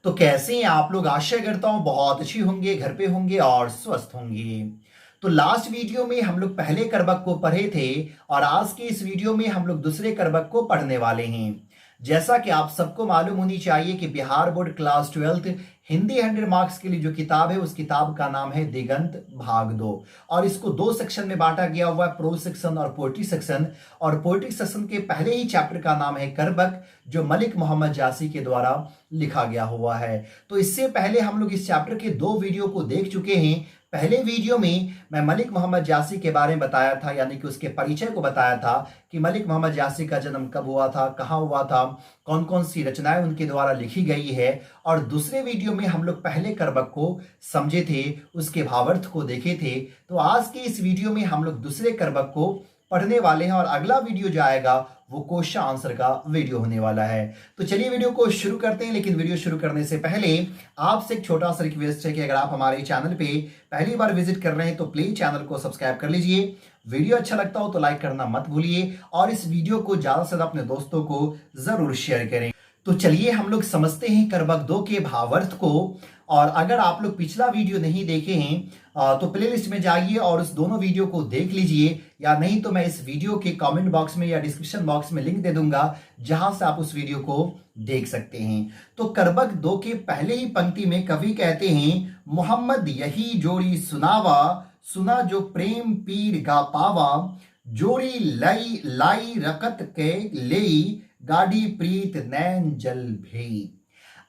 तो कैसे हैं आप लोग। आशा करता हूं बहुत अच्छी होंगे, घर पे होंगे और स्वस्थ होंगे। तो लास्ट वीडियो में हम लोग पहले करबक को पढ़े थे और आज के इस वीडियो में हम लोग दूसरे करबक को पढ़ने वाले हैं। जैसा कि आप सबको मालूम होनी चाहिए कि Bihar board class 12th Hindi 100 marks के लिए जो किताब है उस किताब का नाम है दिगंत भाग 2 और इसको दो सेक्शन में बांटा गया हुआ है, प्रोज सेक्शन और पोएट्री सेक्शन। और पोएट्री सेक्शन के पहले ही चैप्टर का नाम है करबक, जो मलिक मोहम्मद जासी के द्वारा लिखा गया हुआ है। तो इससे पहले हम लोग इस चैप्टर के दो वीडियो को देख चुके हैं। पहले वीडियो में मैं मलिक मोहम्मद जासी के बारे में बताया था, यानी कि उसके परिचय को बताया था कि मलिक मोहम्मद जासी का जन्म कब हुआ था, कहाँ हुआ था, कौन कौन सी रचनाएं उनके द्वारा लिखी गई है। और दूसरे वीडियो में हम लोग पहले करबक को समझे थे, उसके भावार्थ को देखे थे। तो आज के इस वीडियो में हम लोग दूसरे करबक को पढ़ने वाले हैं और अगला वीडियो जो आएगा वो क्वेश्चन आंसर का वीडियो होने वाला है। तो चलिए वीडियो को शुरू करते हैं। लेकिन वीडियो शुरू करने से पहले आपसे एक छोटा सा रिक्वेस्ट है कि अगर आप हमारे चैनल पे पहली बार विजिट कर रहे हैं तो प्लीज चैनल को सब्सक्राइब कर लीजिए। वीडियो अच्छा लगता हो तो लाइक करना मत भूलिए और इस वीडियो को ज्यादा से ज्यादा अपने दोस्तों को जरूर शेयर करें। तो चलिए हम लोग समझते हैं करबक 2 के भावार्थ को। और अगर आप लोग पिछला वीडियो नहीं देखे हैं तो प्लेलिस्ट में जाइए और उस दोनों वीडियो को देख लीजिए, या नहीं तो मैं इस वीडियो के कमेंट बॉक्स में या डिस्क्रिप्शन बॉक्स में लिंक दे दूंगा जहां से आप उस वीडियो को देख सकते हैं। तो करबक 2 के पहले ही पंक्ति में कवि कहते हैं, मोहम्मद यही जोड़ी सुनावा, सुना जो प्रेम पीर गा पावा, जोड़ी लाई लाई रकत के लेई, गाड़ी प्रीत नैन जल भई।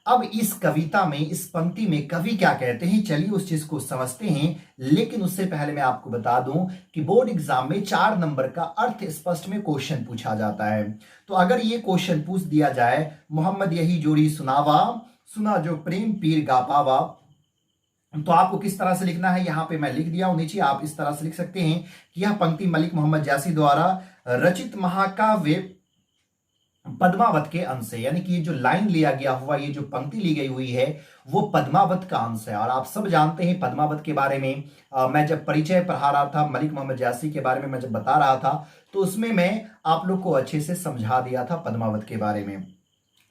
अब इस कविता में, इस पंक्ति में कवि क्या कहते हैं, चलिए उस चीज को समझते हैं। लेकिन उससे पहले मैं आपको बता दूं कि बोर्ड एग्जाम में 4 नंबर का अर्थ स्पष्ट में क्वेश्चन पूछा जाता है। तो अगर ये क्वेश्चन पूछ दिया जाए, मोहम्मद यही जोड़ी सुनावा, सुना जो प्रेम पीर गा पावा, तो आपको किस तरह से लिखना है, यहां पे मैं लिख दिया हूं नीचे। आप इस तरह से लिख सकते हैं कि यह पंक्ति मलिक मोहम्मद जासी द्वारा रचित महाकाव्य पद्मावत के अंश है। यानी कि ये जो लाइन लिया गया हुआ, ये जो पंक्ति ली गई हुई है वो पद्मावत का अंश है। और आप सब जानते हैं पद्मावत के बारे में, मैं जब परिचय पढ़ा रहा था मलिक मोहम्मद जासी के बारे में, मैं जब बता रहा था तो उसमें मैं आप लोग को अच्छे से समझा दिया था पद्मावत के बारे में।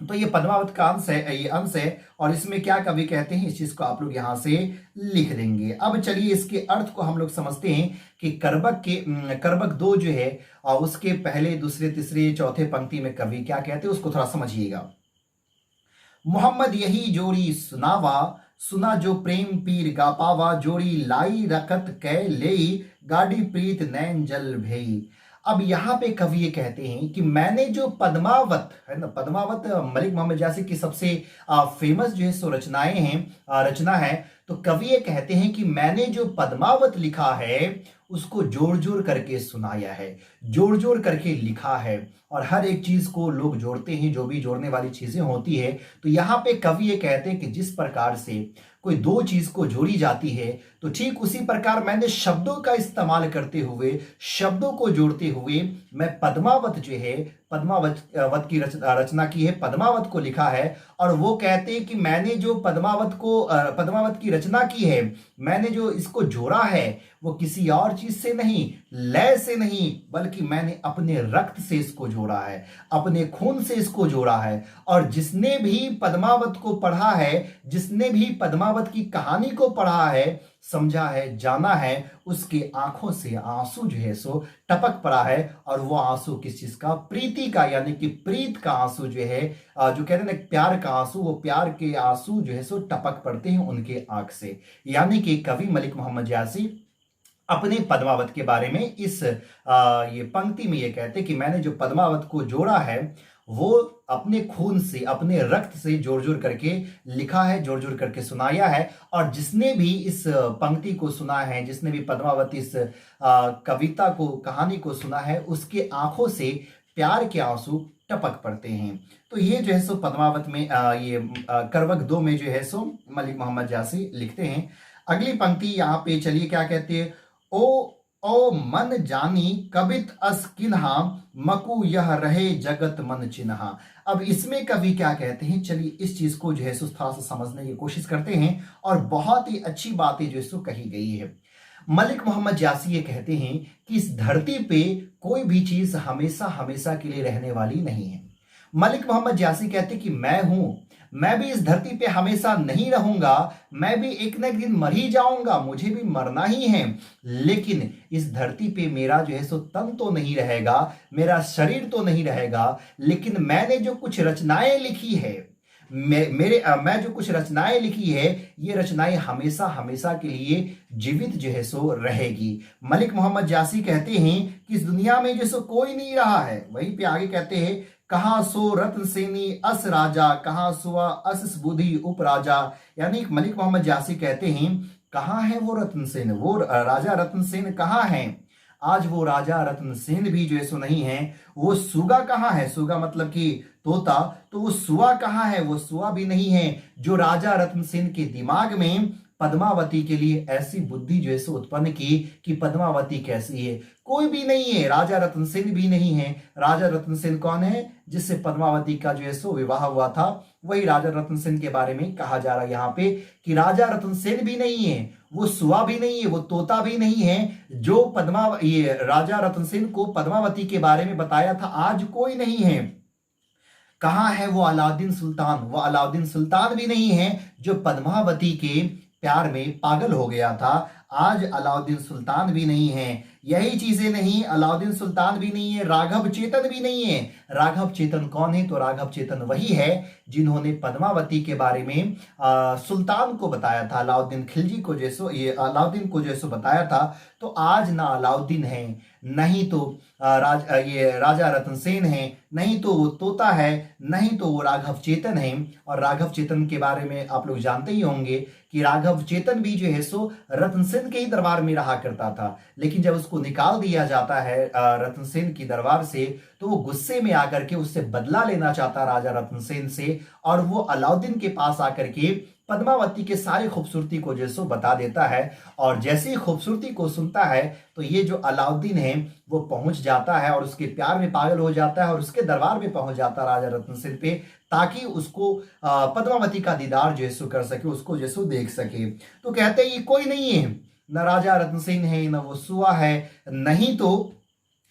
तो ये पद्मावत का अंश है, ये अंश है। और इसमें क्या कवि कहते हैं इस चीज को आप लोग यहां से लिख देंगे। अब चलिए इसके अर्थ को हम लोग समझते हैं कि करबक 2 जो है उसके पहले, दूसरे, तीसरे, चौथे पंक्ति में कवि क्या कहते हैं उसको थोड़ा समझिएगा। मोहम्मद यही जोड़ी सुनावा, सुना जो प्रेम पीर गा पावा, जोड़ी लाई रकत कै लेई, गाड़ी प्रीत नैन जल भई। अब यहां पे कवि ये कहते हैं कि मैंने जो पद्मावत है ना, पद्मावत मलिक मोहम्मद जासी की सबसे फेमस जो है सो रचनाएं हैं, रचना है। तो कवि ये कहते हैं कि मैंने जो पद्मावत लिखा है उसको जोड़ जोड़ करके सुनाया है, जोड़ जोड़ करके लिखा है। और हर एक चीज को लोग जोड़ते हैं, जो भी जोड़ने वाली चीजें होती है। तो यहाँ पे कवि ये कहते हैं कि जिस प्रकार से कोई दो चीज को जोड़ी जाती है, तो ठीक उसी प्रकार मैंने शब्दों का इस्तेमाल करते हुए, शब्दों को जोड़ते हुए मैं पद्मावत जो है, पद्मावत की रचना की है, पद्मावत को लिखा है। और वो कहते हैं कि मैंने जो पद्मावत की रचना की है, मैंने जो इसको जोड़ा है वो किसी और चीज से नहीं, लय से नहीं, बल्कि मैंने अपने रक्त से इसको जोड़ा है, अपने खून से इसको जोड़ा है। और जिसने भी पद्मावत को पढ़ा है, जिसने भी पद्मावत की कहानी को पढ़ा है, समझा है, जाना है, उसकी आंखों से आंसू जो है सो टपक पड़ा है। और वो आंसू किस चीज का, प्रीति का, यानी कि प्रीत का आंसू जो है, जो कहते हैं ना प्यार का आंसू, वो प्यार के आंसू जो है सो टपक पड़ते हैं उनके आंख से। यानी कि कवि मलिक मोहम्मद जासी अपने पद्मावत के बारे में इस ये पंक्ति में ये कहते हैं कि मैंने जो पद्मावत को जोड़ा है वो अपने खून से, अपने रक्त से जोड़ जोड़ करके लिखा है, जोड़ जोड़ करके सुनाया है। और जिसने भी इस पंक्ति को सुना है, जिसने भी पद्मावत इस कविता को, कहानी को सुना है, उसके आंखों से प्यार के आंसू टपक पड़ते हैं। तो ये जो है सो पद्मावत में ये करबक 2 में जो है सो मलिक मोहम्मद जासी लिखते हैं। अगली पंक्ति यहाँ पे चलिए क्या कहते हैं, ओ मन जानी कबित अस किन्हा, मकु यह रहे जगत मन चिन्हा। अब इसमें कवि क्या कहते हैं, चलिए इस चीज को जो है सो थोड़ा सा समझने की कोशिश करते हैं। और बहुत ही अच्छी बातें जो है सो कही गई है। मलिक मोहम्मद जासी ये कहते हैं कि इस धरती पे कोई भी चीज हमेशा हमेशा के लिए रहने वाली नहीं है। मलिक मोहम्मद जासी कहते कि मैं हूं, मैं भी इस धरती पे हमेशा नहीं रहूंगा, मैं भी एक न एक दिन मर ही जाऊंगा, मुझे भी मरना ही है। लेकिन इस धरती पे मेरा जो है सो तन तो नहीं रहेगा, मेरा शरीर तो नहीं रहेगा, लेकिन मैंने जो कुछ रचनाएं लिखी है, मैं जो कुछ रचनाएं लिखी है, ये रचनाएं हमेशा हमेशा के लिए जीवित जो है सो रहेगी। मलिक मोहम्मद जासी कहते हैं कि इस दुनिया में जो सो कोई नहीं रहा है। वहीं पे आगे कहते हैं, कहां सो रत्न सेनी अस राजा, कहां सुआ अस बुद्धि उप राजा। यानी मलिक मोहम्मद जासी कहते हैं, कहां है वो रत्न सेन, वो राजा रत्न सेन कहां है। आज वो राजा रत्न सेन भी जो है सो नहीं है। वो सुगा कहाँ है, सुगा मतलब कि तोता, तो वो सुआ कहाँ है, वो सुआ भी नहीं है। जो राजा रत्न सेन के दिमाग में पद्मावती के लिए ऐसी बुद्धि जो है सो उत्पन्न की कि पद्मावती कैसी है, कोई भी नहीं है। राजा रत्न सेन भी नहीं है। राजा रत्न सेन कौन है, जिससे पद्मावती का जो है सो विवाह हुआ था, वही राजा रत्न सेन के बारे में कहा जा रहा है यहाँ पे कि राजा रत्न सेन भी नहीं है, वो सुआ भी नहीं है, वो तोता भी नहीं है। जो ये राजा रतन सेन को पद्मावती के बारे में बताया था, आज कोई नहीं है। कहां है वो अलाउद्दीन सुल्तान, वो अलाउद्दीन सुल्तान भी नहीं है जो पद्मावती के प्यार में पागल हो गया था। आज अलाउद्दीन सुल्तान भी नहीं है। यही चीजें नहीं, अलाउद्दीन सुल्तान भी नहीं है, राघव चेतन भी नहीं है। राघव चेतन कौन है, तो राघव चेतन वही है जिन्होंने पद्मावती के बारे में सुल्तान को बताया था, अलाउद्दीन खिलजी को जैसो, ये अलाउद्दीन को जैसो बताया था। तो आज ना अलाउद्दीन है, नहीं तो ये राजा रतन सेन है, नहीं तो वो तोता है, नहीं तो वो राघव चेतन है। और राघव चेतन के बारे में आप लोग जानते ही होंगे कि राघव चेतन भी जो है सो रतन सेन के ही दरबार में रहा करता था। लेकिन जब उसको निकाल दिया जाता है रतन सेन की दरबार से, तो वो गुस्से में आकर के उससे बदला लेना चाहता राजा रतन सेन से, और वो अलाउद्दीन के पास आकर के पद्मावती के सारी खूबसूरती को जैसो बता देता है। और जैसे ही खूबसूरती को सुनता है, तो ये जो अलाउद्दीन है वो पहुंच जाता है और उसके प्यार में पागल हो जाता है और उसके दरबार में पहुंच जाता है राजा रतन सेन पे, ताकि उसको पद्मावती का दीदार जैसो कर सके, उसको जैसो देख सके। तो कहते हैं ये कोई नहीं है, न राजा रतन सेन है, न वो सुआ है, नहीं तो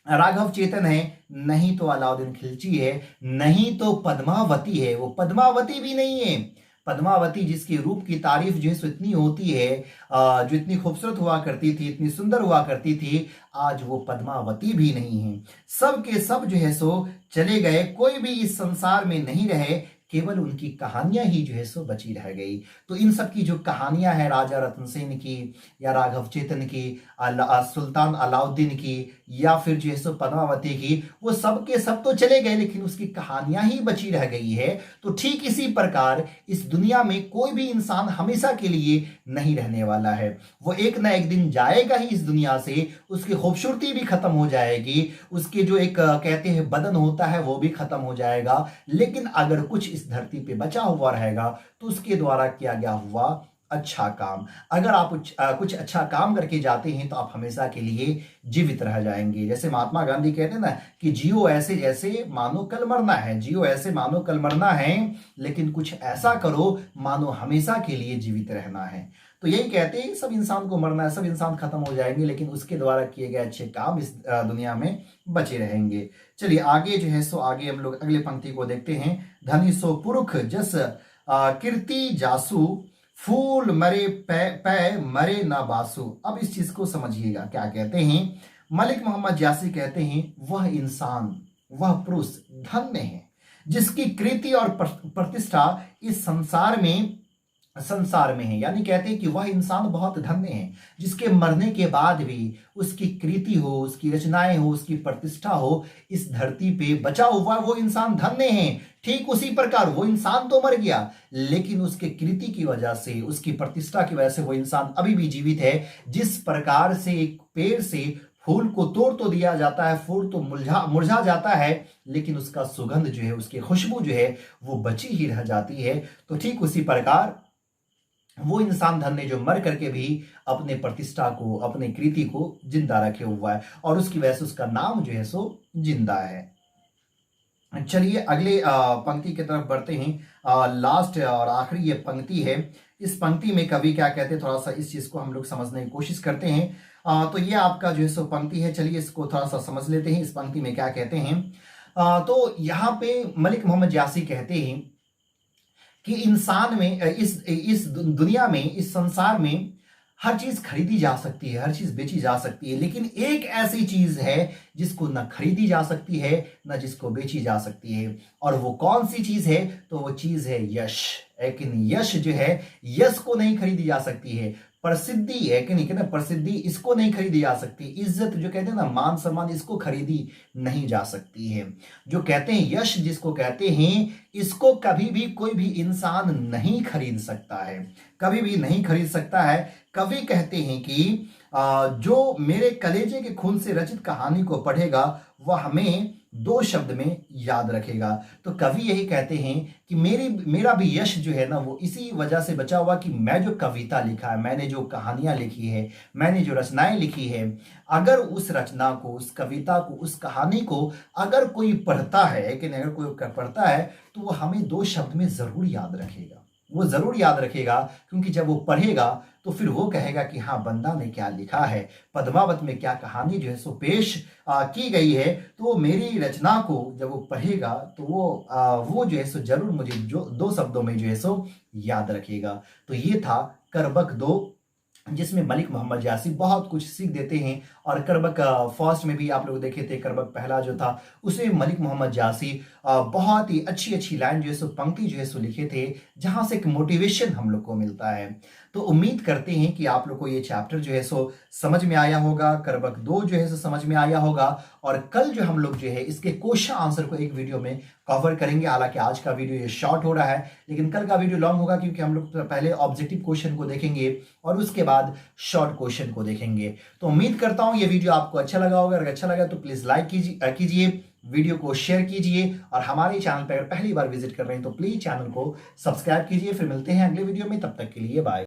राघव चेतन है, नहीं तो अलाउद्दीन खिलजी है, नहीं तो पद्मावती है। वो पद्मावती भी नहीं है। पद्मावती जिसके रूप की तारीफ जो है इतनी होती है, जो इतनी खूबसूरत हुआ करती थी, इतनी सुंदर हुआ करती थी, आज वो पद्मावती भी नहीं है। सब के सब जो है सो चले गए, कोई भी इस संसार में नहीं रहे, केवल उनकी कहानियां ही जो है सो बची रह गई। तो इन सब की जो कहानियां हैं, राजा रतन सेन की या राघव चेतन की, सुल्तान अलाउद्दीन की, या फिर जो है सो पद्मावती की, वो सब के सब तो चले गए, लेकिन उसकी कहानियां ही बची रह गई है। तो ठीक इसी प्रकार इस दुनिया में कोई भी इंसान हमेशा के लिए नहीं रहने वाला है। वो एक ना एक दिन जाएगा ही इस दुनिया से, उसकी खूबसूरती भी खत्म हो जाएगी, उसके जो एक कहते हैं बदन होता है वो भी खत्म हो जाएगा। लेकिन अगर कुछ इस धरती पे बचा हुआ रहेगा, तो उसके द्वारा किया गया हुआ अच्छा काम, अगर आप कुछ अच्छा काम करके जाते हैं, तो आप हमेशा के लिए जीवित रह जाएंगे। जैसे महात्मा गांधी कहते हैं ना कि जियो ऐसे जैसे मानो कल मरना है, जियो ऐसे मानो कल मरना है, लेकिन कुछ ऐसा करो मानो हमेशा के लिए जीवित रहना है। तो यही कहते हैं, सब इंसान को मरना है, सब इंसान खत्म हो जाएंगे, लेकिन उसके द्वारा किए गए अच्छे काम इस दुनिया में बचे रहेंगे। चलिए आगे जो है सो आगे हम लोग अगले पंक्ति को देखते हैं। धनी सो पुरुष जस कीर्ति जासु, फूल मरे पै मरे ना बासु। अब इस चीज को समझिएगा, क्या कहते हैं मलिक मोहम्मद जासी कहते हैं, वह इंसान, वह पुरुष धन्य है जिसकी कृति और प्रतिष्ठा इस संसार में है। यानी कहते हैं कि वह इंसान बहुत धन्य है जिसके मरने के बाद भी उसकी कृति हो, उसकी रचनाएं हो, उसकी प्रतिष्ठा हो, इस धरती पे बचा हुआ वो इंसान धन्य है। ठीक उसी प्रकार वो इंसान तो मर गया, लेकिन उसके कृति की वजह से, उसकी प्रतिष्ठा की वजह से वो इंसान अभी भी जीवित है। जिस प्रकार से एक पेड़ से फूल को तोड़ तो दिया जाता है, फूल तो मुरझा जाता है, लेकिन उसका सुगंध जो है, उसकी खुशबू जो है वो बची ही रह जाती है। तो ठीक उसी प्रकार वो इंसान धन्य जो मर करके भी अपने प्रतिष्ठा को, अपने कृति को जिंदा रखे हुआ है, और उसकी वजह से उसका नाम जो है सो जिंदा है। चलिए अगले पंक्ति की तरफ बढ़ते हैं। लास्ट और आखिरी ये पंक्ति है। इस पंक्ति में कवि क्या कहते हैं, थोड़ा सा इस चीज को हम लोग समझने की कोशिश करते हैं। तो ये आपका जो है सो पंक्ति है, चलिए इसको थोड़ा सा समझ लेते हैं। इस पंक्ति में क्या कहते हैं, तो यहाँ पे मलिक मोहम्मद जासी कहते हैं कि इंसान में इस दुनिया में, इस संसार में हर चीज खरीदी जा सकती है, हर चीज बेची जा सकती है, लेकिन एक ऐसी चीज है जिसको ना खरीदी जा सकती है ना जिसको बेची जा सकती है। और वो कौन सी चीज है? तो वो चीज है यश। लेकिन यश जो है, यश को नहीं खरीदी जा सकती है। प्रसिद्धि है कि नहीं, कहते प्रसिद्धि इसको नहीं खरीदी जा सकती। इज्जत जो कहते हैं ना, मान सम्मान, इसको खरीदी नहीं जा सकती है। जो कहते हैं यश जिसको कहते हैं, इसको कभी भी कोई भी इंसान नहीं खरीद सकता है, कभी भी नहीं खरीद सकता है। कवि कहते हैं कि जो मेरे कलेजे के खून से रचित कहानी को पढ़ेगा वह हमें 2 शब्द में याद रखेगा। तो कवि यही कहते हैं कि मेरा भी यश जो है ना, वो इसी वजह से बचा हुआ कि मैं जो कविता लिखा है, मैंने जो कहानियां लिखी है, मैंने जो रचनाएं लिखी है, अगर उस रचना को, उस कविता को, उस कहानी को अगर कोई पढ़ता है, कि अगर कोई पढ़ता है तो वो हमें 2 शब्द में जरूर याद रखेगा। वो जरूर याद रखेगा, क्योंकि जब वो पढ़ेगा तो फिर वो कहेगा कि हाँ, बंदा ने क्या लिखा है, पद्मावत में क्या कहानी जो है सो पेश की गई है। तो वो मेरी रचना को जब वो पढ़ेगा तो वो जो है सो जरूर मुझे जो 2 शब्दों में जो है सो याद रखेगा। तो ये था करबक 2, जिसमें मलिक मोहम्मद जासी बहुत कुछ सीख देते हैं। और करबक फर्स्ट में भी आप लोग देखे थे, करबक पहला जो था उसमें मलिक मोहम्मद जासी बहुत ही अच्छी अच्छी लाइन जो है सो, पंक्ति जो है सो लिखे थे, जहां से एक मोटिवेशन हम लोग को मिलता है। तो उम्मीद करते हैं कि आप लोग को ये चैप्टर जो है सो समझ में आया होगा, करबक 2 जो है सो समझ में आया होगा। और कल जो हम लोग जो है इसके क्वेश्चन आंसर को एक वीडियो में कवर करेंगे। हालांकि आज का वीडियो ये शॉर्ट हो रहा है, लेकिन कल का वीडियो लॉन्ग होगा, क्योंकि हम लोग पहले ऑब्जेक्टिव क्वेश्चन को देखेंगे और उसके बाद शॉर्ट क्वेश्चन को देखेंगे। तो उम्मीद करता हूं ये वीडियो आपको अच्छा लगा होगा। अगर अच्छा लगा तो प्लीज लाइक कीजिए, वीडियो को शेयर कीजिए, और हमारे चैनल पर अगर पहली बार विजिट कर रहे हैं तो प्लीज चैनल को सब्सक्राइब कीजिए। फिर मिलते हैं अगले वीडियो में, तब तक के लिए बाय।